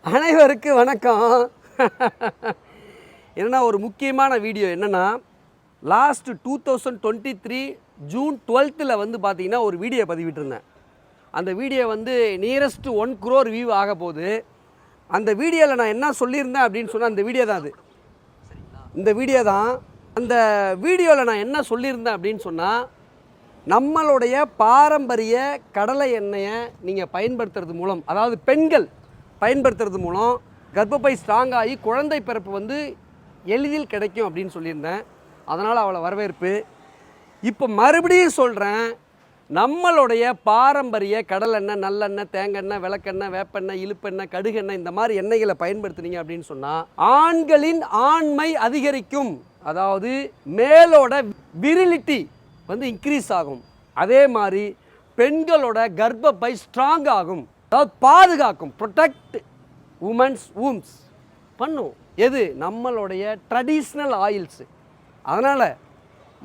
அனைவருக்கு வணக்கம். என்னென்னா ஒரு முக்கியமான வீடியோ என்னென்னா, லாஸ்ட் 2023 ஜூன் 12th வந்து பார்த்தீங்கன்னா ஒரு வீடியோ பதிவிட்டிருந்தேன். அந்த வீடியோ வந்து நியரஸ்ட் 1 crore வியூ ஆக போகுது. அந்த வீடியோவில் நான் என்ன சொல்லியிருந்தேன் அப்படின்னு சொன்னால், அந்த வீடியோ தான் அது. இந்த வீடியோ தான். அந்த வீடியோவில் நான் என்ன சொல்லியிருந்தேன் அப்படின்னு சொன்னால், நம்மளுடைய பாரம்பரிய கடலை எண்ணெயை நீங்கள் பயன்படுத்துறது மூலம், அதாவது பெண்கள் பயன்படுத்துறது மூலம் கர்ப்பப்பை ஸ்ட்ராங் ஆகி குழந்தை பிறப்பு வந்து எளிதில் கிடைக்கும் அப்படின்னு சொல்லியிருந்தேன். அதனால் அவளை வரவேற்பு. இப்போ மறுபடியும் சொல்கிறேன், நம்மளுடைய பாரம்பரிய கடலெண்ணெய், நல்லெண்ணெய், தேங்காய், விளக்கெண்ணெய், வேப்பெண்ணெய், இழுப்பெண்ணெய், கடுகெண்ணெய் இந்த மாதிரி எண்ணெய்களை பயன்படுத்துனீங்க அப்படின்னு சொன்னால் ஆண்களின் ஆண்மை அதிகரிக்கும். அதாவது மேலோட விரிலிட்டி வந்து இன்க்ரீஸ் ஆகும். அதே மாதிரி பெண்களோட கர்ப்பப்பை ஸ்ட்ராங் ஆகும். அதாவது பாதுகாக்கும், ப்ரொடெக்ட் உமன்ஸ் வூம்ஸ் பண்ணும். எது? நம்மளுடைய ட்ரெடிஷ்னல் ஆயில்ஸு. அதனால்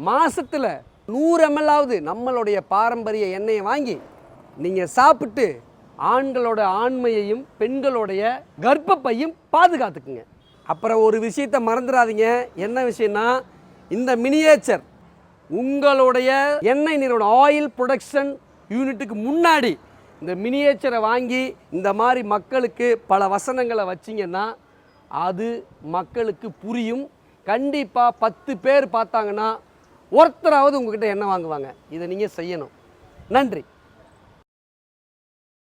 மாதத்தில் 100 ml நம்மளுடைய பாரம்பரிய எண்ணெயை வாங்கி நீங்கள் சாப்பிட்டு ஆண்களோட ஆண்மையையும் பெண்களுடைய கர்ப்பப்பையும் பாதுகாத்துக்குங்க. அப்புறம் ஒரு விஷயத்தை மறந்துடாதீங்க. என்ன விஷயம்னா, இந்த மினியேச்சர் உங்களுடைய எண்ணெய் நிறுவனம் ஆயில் ப்ரொடக்ஷன் யூனிட்டுக்கு முன்னாடி இந்த மினியேச்சரை வாங்கி இந்த மாதிரி மக்களுக்கு பல வசனங்களை வச்சிங்கன்னா அது மக்களுக்கு புரியும். கண்டிப்பாக 10 பேர் பார்த்தாங்கன்னா ஒருத்தராவது உங்ககிட்ட எண்ணெய் வாங்குவாங்க. இதை நீங்கள் செய்யணும். நன்றி.